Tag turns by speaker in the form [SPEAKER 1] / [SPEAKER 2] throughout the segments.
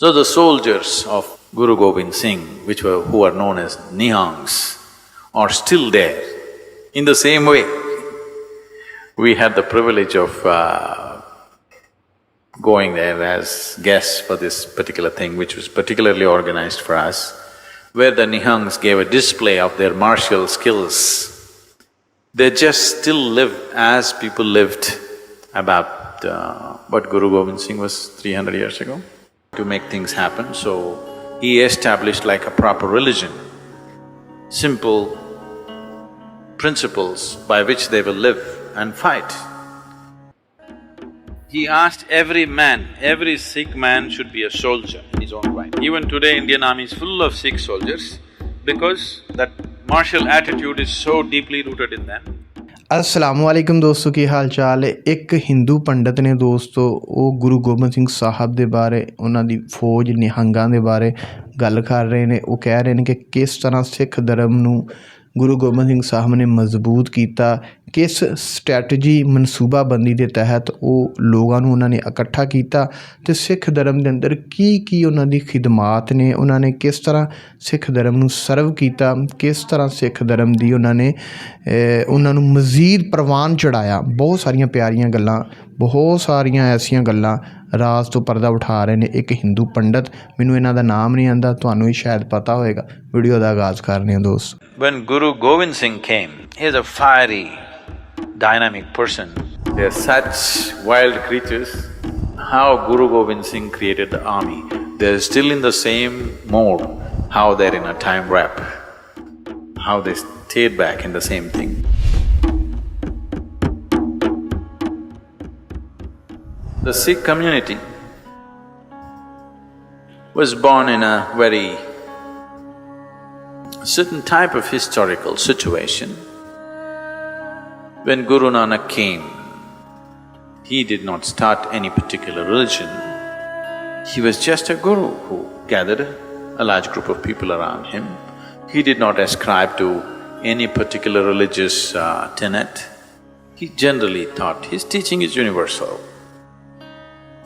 [SPEAKER 1] So the soldiers of Guru Gobind Singh, who are known as Nihangs, are still there. In the same way, we had the privilege of going there as guests for this particular thing, which was particularly organized for us, where the Nihangs gave a display of their martial skills. They just still live as people lived about what Guru Gobind Singh was 300 years ago, to make things happen. So he established like a proper religion, simple principles by which they will live and fight. He asked every man, every Sikh man should be a soldier in his own right. Even today, Indian army is full of Sikh soldiers because that martial attitude is so deeply rooted in them.
[SPEAKER 2] अस्सलामुअलैकुम दोस्तों, की हाल चाल है। एक हिंदू पंडित ने दोस्तों वो गुरु गोबिंद सिंह साहब के बारे, उन्होंने फौज निहंगां के बारे गल कर रहे हैं। वो कह रहे हैं कि किस तरह सिख धर्म नूं गुरु गोबिंद सिंह साहब ने मजबूत किया, किस स्ट्रैटजी मनसूबाबंदी के तहत वो लोगों उन्होंने इकट्ठा किया, तो सिख धर्म के अंदर की उन्होंने खिदमात ने, उन्होंने किस तरह सिख धर्म नूं सर्व किया, किस तरह सिख धर्म की उन्होंने मज़ीद प्रवान चढ़ाया। बहुत सारिया प्यारियां गल्लां, बहुत सारिया ऐसिया गल्लां राज तो पर्दा उठा रहे हैं। एक हिंदू पंडित, मैनूं इन्हां दा नाम नहीं आंदा, तुहानूं भी शायद पता होएगा। वीडियो का आगाज करने हैं दोस्त।
[SPEAKER 1] When Guru Gobind Singh came, he is a fiery, dynamic person. They are such wild creatures. How Guru Gobind Singh created the army, they are still in the same mode, how they're in a time warp, how they stayed back in the same thing. The Sikh community was born in a very certain type of historical situation. When Guru Nanak came, he did not start any particular religion. He was just a guru who gathered a large group of people around him. He did not ascribe to any particular religious tenet. He generally thought his teaching is universal.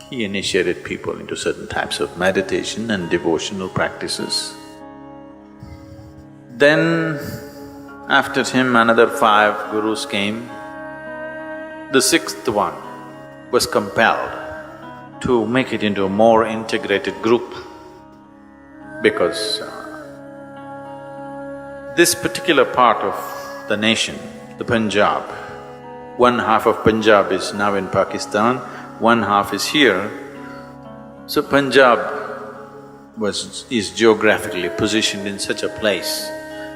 [SPEAKER 1] He initiated people into certain types of meditation and devotional practices. Then, after him, another 5 gurus came. The 6th one was compelled to make it into a more integrated group because this particular part of the nation, the Punjab, one half of Punjab is now in Pakistan, one half is here. So Punjab is geographically positioned in such a place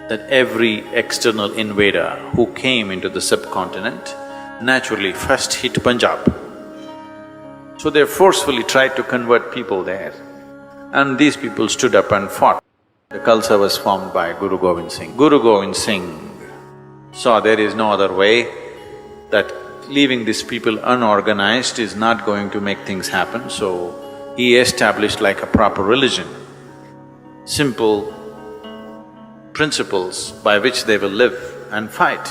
[SPEAKER 1] that every external invader who came into the subcontinent naturally first hit Punjab. So they forcefully tried to convert people there, and these people stood up and fought. The Khalsa was formed by Guru Gobind Singh. Guru Gobind Singh saw there is no other way, that leaving these people unorganized is not going to make things happen, so he established like a proper religion, simple principles by which they will live and fight.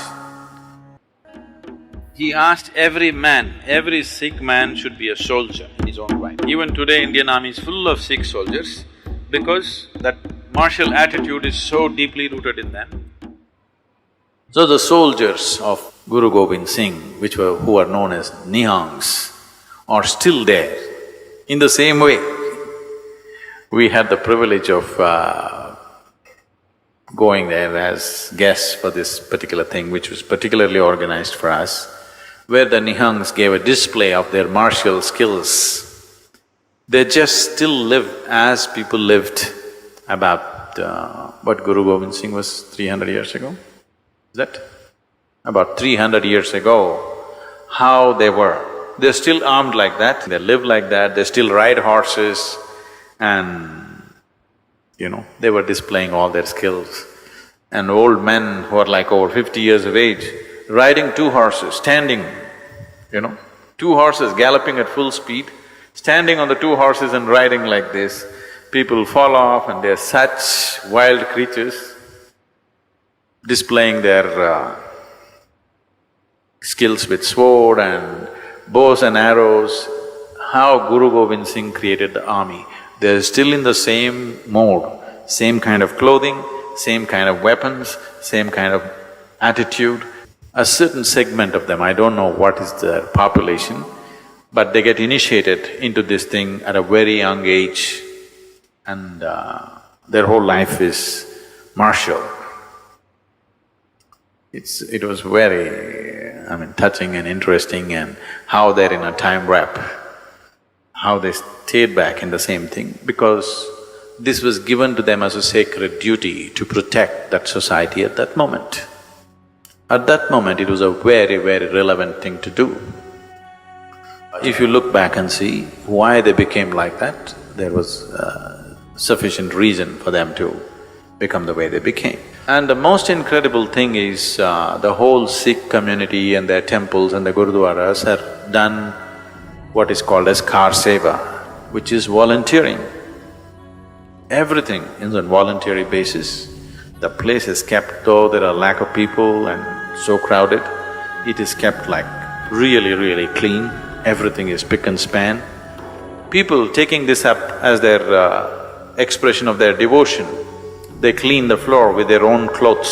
[SPEAKER 1] He asked every man, every Sikh man should be a soldier in his own right. Even today, Indian army is full of Sikh soldiers because that martial attitude is so deeply rooted in them. So the soldiers of Guru Gobind Singh, who are known as Nihangs, are still there. In the same way, we had the privilege of going there as guests for this particular thing, which was particularly organized for us, where the Nihangs gave a display of their martial skills. They just still live as people lived about what Guru Gobind Singh was 300 years ago. Is that? About 300 years ago, how they were. They're still armed like that, they live like that, they still ride horses, and they were displaying all their skills. And old men who are like over 50 years of age, riding 2 horses, standing, 2 horses galloping at full speed, standing on the 2 horses and riding like this. People fall off and they're such wild creatures, displaying their skills with sword and bows and arrows, how Guru Gobind Singh created the army. They're still in the same mode, same kind of clothing, same kind of weapons, same kind of attitude. A certain segment of them, I don't know what is the population, but they get initiated into this thing at a very young age, and their whole life is martial. It was very, touching and interesting, and how they're in a time wrap, how they stayed back in the same thing, because this was given to them as a sacred duty to protect that society at that moment. At that moment, it was a very, very relevant thing to do. If you look back and see why they became like that, there was sufficient reason for them to become the way they became. And the most incredible thing is the whole Sikh community and their temples and the gurudwaras have done what is called as Kar Seva, which is volunteering. Everything is on voluntary basis. The place is kept, though there are lack of people and so crowded, it is kept like really, really clean. Everything is pick and span. People taking this up as their expression of their devotion, they clean the floor with their own clothes.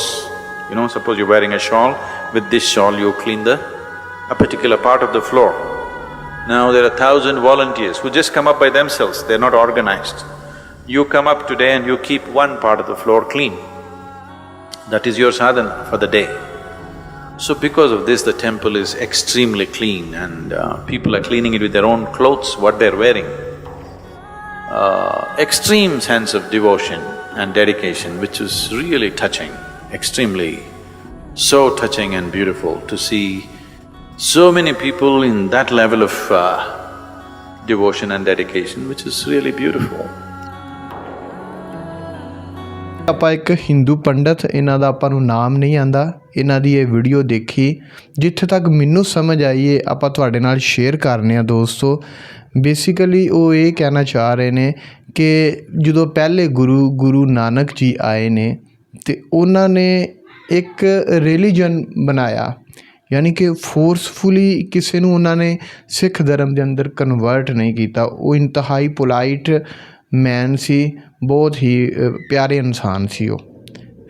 [SPEAKER 1] Suppose you're wearing a shawl, with this shawl you clean a particular part of the floor. Now there are 1,000 volunteers who just come up by themselves, they're not organized. You come up today and you keep one part of the floor clean. That is your sadhana for the day. So because of this, the temple is extremely clean, and people are cleaning it with their own clothes, what they're wearing. Extreme sense of devotion and dedication, which is really touching, extremely, so touching and beautiful to see so many people in that level of devotion and dedication, which is really beautiful.
[SPEAKER 2] ਆਪਾਂ ਇੱਕ ਹਿੰਦੂ ਪੰਡਤ, ਇਹਨਾਂ ਦਾ ਆਪਾਂ ਨੂੰ ਨਾਮ ਨਹੀਂ ਆਉਂਦਾ, ਇਹਨਾਂ ਦੀ ਇਹ ਵੀਡੀਓ ਦੇਖੀ, ਜਿੱਥੇ ਤੱਕ ਮੈਨੂੰ ਸਮਝ ਆਈ ਹੈ ਆਪਾਂ ਤੁਹਾਡੇ ਨਾਲ ਸ਼ੇਅਰ ਕਰਨੇ ਆ ਦੋਸਤੋ। ਬੇਸਿਕਲੀ ਉਹ ਇਹ ਕਹਿਣਾ ਚਾਹ ਰਹੇ ਨੇ ਕਿ ਜਦੋਂ ਪਹਿਲੇ ਗੁਰੂ ਨਾਨਕ ਜੀ ਆਏ ਨੇ ਅਤੇ ਉਹਨਾਂ ਨੇ ਇੱਕ ਰਿਲੀਜਨ ਬਣਾਇਆ, ਯਾਨੀ ਕਿ ਫੋਰਸਫੁਲੀ ਕਿਸੇ ਨੂੰ ਉਹਨਾਂ ਨੇ ਸਿੱਖ ਧਰਮ ਦੇ ਅੰਦਰ ਕਨਵਰਟ ਨਹੀਂ ਕੀਤਾ। ਉਹ ਇੰਤਹਾਈ ਪੋਲਾਈਟ ਮੈਨ ਸੀ, ਬਹੁਤ ਹੀ ਪਿਆਰੇ ਇਨਸਾਨ ਸੀ ਉਹ।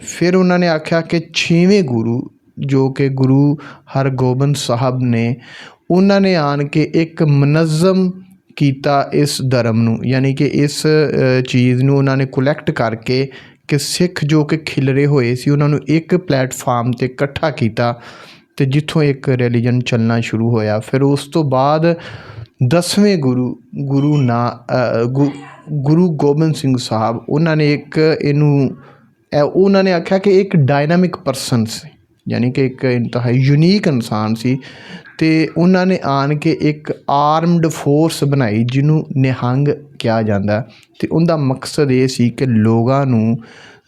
[SPEAKER 2] ਫਿਰ ਉਹਨਾਂ ਨੇ ਆਖਿਆ ਕਿ 6ਵੇਂ ਗੁਰੂ ਜੋ ਕਿ ਗੁਰੂ ਹਰਗੋਬਿੰਦ ਸਾਹਿਬ ਨੇ, ਉਹਨਾਂ ਨੇ ਆਣ ਕੇ ਇੱਕ ਮੁਨੱਜ਼ਮ ਕੀਤਾ ਇਸ ਧਰਮ ਨੂੰ, ਯਾਨੀ ਕਿ ਇਸ ਚੀਜ਼ ਨੂੰ ਉਹਨਾਂ ਨੇ ਕੁਲੈਕਟ ਕਰਕੇ ਕਿ ਸਿੱਖ ਜੋ ਕਿ ਖਿਲਰੇ ਹੋਏ ਸੀ ਉਹਨਾਂ ਨੂੰ ਇੱਕ ਪਲੈਟਫਾਰਮ 'ਤੇ ਇਕੱਠਾ ਕੀਤਾ, ਅਤੇ ਜਿੱਥੋਂ ਇੱਕ ਰਿਲੀਜਨ ਚੱਲਣਾ ਸ਼ੁਰੂ ਹੋਇਆ। ਫਿਰ ਉਸ ਤੋਂ ਬਾਅਦ 10ਵੇਂ ਗੁਰੂ ਗੋਬਿੰਦ ਸਿੰਘ ਸਾਹਿਬ, ਉਹਨਾਂ ਨੇ ਉਹਨਾਂ ਨੇ ਆਖਿਆ ਕਿ ਇੱਕ ਡਾਇਨਾਮਿਕ ਪਰਸਨ ਸੀ, ਯਾਨੀ ਕਿ ਇੱਕ ਇੰਤਹਾਈ ਯੂਨੀਕ ਇਨਸਾਨ ਸੀ, ਅਤੇ ਉਹਨਾਂ ਨੇ ਆਣ ਕੇ ਇੱਕ ਆਰਮਡ ਫੋਰਸ ਬਣਾਈ ਜਿਹਨੂੰ ਨਿਹੰਗ ਕਿਹਾ ਜਾਂਦਾ, ਅਤੇ ਉਹਦਾ ਮਕਸਦ ਇਹ ਸੀ ਕਿ ਲੋਕਾਂ ਨੂੰ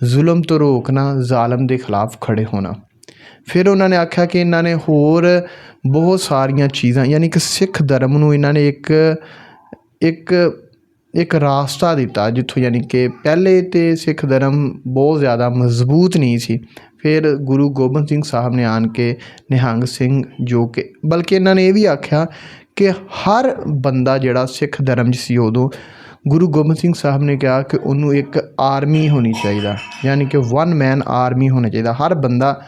[SPEAKER 2] ਜ਼ੁਲਮ ਤੋਂ ਰੋਕਣਾ, ਜ਼ਾਲਮ ਦੇ ਖਿਲਾਫ ਖੜ੍ਹੇ ਹੋਣਾ। ਫਿਰ ਉਹਨਾਂ ਨੇ ਆਖਿਆ ਕਿ ਇਹਨਾਂ ਨੇ ਹੋਰ ਬਹੁਤ ਸਾਰੀਆਂ ਚੀਜ਼ਾਂ, ਯਾਨੀ ਕਿ ਸਿੱਖ ਧਰਮ ਨੂੰ ਇਹਨਾਂ ਨੇ ਇੱਕ ਰਾਸਤਾ ਦਿੱਤਾ, ਜਿੱਥੋਂ ਯਾਨੀ ਕਿ ਪਹਿਲੇ ਤਾਂ ਸਿੱਖ ਧਰਮ ਬਹੁਤ ਜ਼ਿਆਦਾ ਮਜ਼ਬੂਤ ਨਹੀਂ ਸੀ। ਫਿਰ ਗੁਰੂ ਗੋਬਿੰਦ ਸਿੰਘ ਸਾਹਿਬ ਨੇ ਆਣ ਕੇ ਨਿਹੰਗ ਸਿੰਘ, ਜੋ ਕਿ ਬਲਕਿ ਇਹਨਾਂ ਨੇ ਇਹ ਵੀ ਆਖਿਆ ਕਿ ਹਰ ਬੰਦਾ ਜਿਹੜਾ ਸਿੱਖ ਧਰਮ 'ਚ ਸੀ ਉਦੋਂ, ਗੁਰੂ ਗੋਬਿੰਦ ਸਿੰਘ ਸਾਹਿਬ ਨੇ ਕਿਹਾ ਕਿ ਉਹਨੂੰ ਇੱਕ ਆਰਮੀ ਹੋਣੀ ਚਾਹੀਦਾ, ਯਾਨੀ ਕਿ 1 ਮੈਨ ਆਰਮੀ ਹੋਣਾ ਚਾਹੀਦਾ, ਹਰ ਬੰਦਾ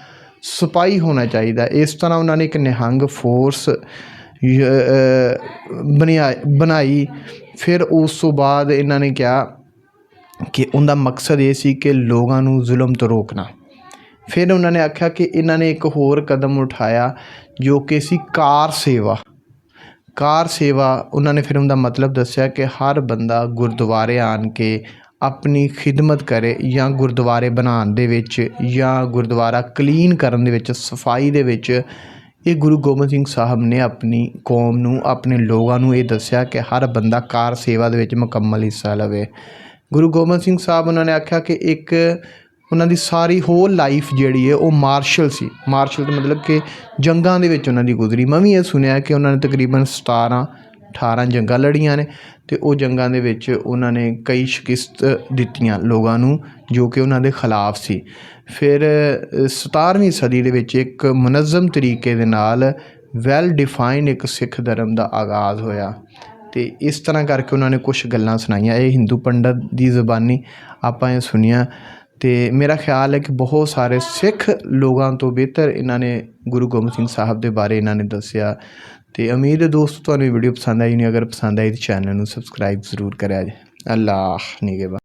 [SPEAKER 2] ਸਿਪਾਹੀ ਹੋਣਾ ਚਾਹੀਦਾ। ਇਸ ਤਰ੍ਹਾਂ ਉਹਨਾਂ ਨੇ ਇੱਕ ਨਿਹੰਗ ਫੋਰਸ ਬਣਾਈ। ਫਿਰ ਉਸ ਤੋਂ ਬਾਅਦ ਇਹਨਾਂ ਨੇ ਕਿਹਾ ਕਿ ਉਹਦਾ ਮਕਸਦ ਇਹ ਸੀ ਕਿ ਲੋਕਾਂ ਨੂੰ ਜ਼ੁਲਮ ਤੋਂ ਰੋਕਣਾ। ਫਿਰ ਉਹਨਾਂ ਨੇ ਆਖਿਆ ਕਿ ਇਹਨਾਂ ਨੇ ਇੱਕ ਹੋਰ ਕਦਮ ਉਠਾਇਆ ਜੋ ਕਿ ਸੀ ਕਾਰ ਸੇਵਾ। ਉਹਨਾਂ ਨੇ ਫਿਰ ਉਹਦਾ ਮਤਲਬ ਦੱਸਿਆ ਕਿ ਹਰ ਬੰਦਾ ਗੁਰਦੁਆਰੇ ਆਣ ਕੇ ਆਪਣੀ ਖਿਦਮਤ ਕਰੇ, ਜਾਂ ਗੁਰਦੁਆਰੇ ਬਣਾਉਣ ਦੇ ਵਿੱਚ, ਜਾਂ ਗੁਰਦੁਆਰਾ ਕਲੀਨ ਕਰਨ ਦੇ ਵਿੱਚ, ਸਫਾਈ ਦੇ ਵਿੱਚ। ਇਹ ਗੁਰੂ ਗੋਬਿੰਦ ਸਿੰਘ ਸਾਹਿਬ ਨੇ ਆਪਣੀ ਕੌਮ ਨੂੰ, ਆਪਣੇ ਲੋਕਾਂ ਨੂੰ ਇਹ ਦੱਸਿਆ ਕਿ ਹਰ ਬੰਦਾ ਕਾਰ ਸੇਵਾ ਦੇ ਵਿੱਚ ਮੁਕੰਮਲ ਹਿੱਸਾ ਲਵੇ। ਗੁਰੂ ਗੋਬਿੰਦ ਸਿੰਘ ਸਾਹਿਬ ਉਹਨਾਂ ਨੇ ਆਖਿਆ ਕਿ ਇੱਕ ਉਹਨਾਂ ਦੀ ਸਾਰੀ ਹੋਲ ਲਾਈਫ ਜਿਹੜੀ ਹੈ ਉਹ ਮਾਰਸ਼ਲ ਸੀ। ਮਾਰਸ਼ਲ ਦਾ ਮਤਲਬ ਕਿ ਜੰਗਾਂ ਦੇ ਵਿੱਚ ਉਹਨਾਂ ਦੀ ਗੁਜ਼ਰੀ। ਮੈਂ ਵੀ ਇਹ ਸੁਣਿਆ ਕਿ ਉਹਨਾਂ ਨੇ ਤਕਰੀਬਨ 17-18 ਜੰਗਾਂ ਲੜੀਆਂ ਨੇ, ਅਤੇ ਉਹ ਜੰਗਾਂ ਦੇ ਵਿੱਚ ਉਹਨਾਂ ਨੇ ਕਈ ਸ਼ਿਕਸਤ ਦਿੱਤੀਆਂ ਲੋਕਾਂ ਨੂੰ ਜੋ ਕਿ ਉਹਨਾਂ ਦੇ ਖਿਲਾਫ ਸੀ। ਫਿਰ 17ਵੀਂ ਸਦੀ ਦੇ ਵਿੱਚ ਇੱਕ ਮੁਨੱਜ਼ਮ ਤਰੀਕੇ ਦੇ ਨਾਲ ਵੈਲ ਡਿਫਾਈਨ ਇੱਕ ਸਿੱਖ ਧਰਮ ਦਾ ਆਗਾਜ਼ ਹੋਇਆ। ਅਤੇ ਇਸ ਤਰ੍ਹਾਂ ਕਰਕੇ ਉਹਨਾਂ ਨੇ ਕੁਛ ਗੱਲਾਂ ਸੁਣਾਈਆਂ। ਇਹ ਹਿੰਦੂ ਪੰਡਤ ਦੀ ਜ਼ੁਬਾਨੀ ਆਪਾਂ ਇਹ ਸੁਣੀਆਂ ਅਤੇ ਮੇਰਾ ਖਿਆਲ ਹੈ ਕਿ ਬਹੁਤ ਸਾਰੇ ਸਿੱਖ ਲੋਕਾਂ ਤੋਂ ਬਿਹਤਰ ਇਹਨਾਂ ਨੇ ਗੁਰੂ ਗੋਬਿੰਦ ਸਿੰਘ ਸਾਹਿਬ ਦੇ ਬਾਰੇ ਇਹਨਾਂ ਨੇ ਦੱਸਿਆ। ਅਤੇ ਉਮੀਦ ਹੈ ਦੋਸਤੋ ਤੁਹਾਨੂੰ ਇਹ ਵੀਡੀਓ ਪਸੰਦ ਆਈ ਨਹੀਂ। ਅਗਰ ਪਸੰਦ ਆਈ ਤਾਂ ਚੈਨਲ ਨੂੰ ਸਬਸਕ੍ਰਾਈਬ ਜ਼ਰੂਰ ਕਰਿਆ ਜੇ। ਅੱਲਾਹ ਨਿਗਹਿਬਾਨ।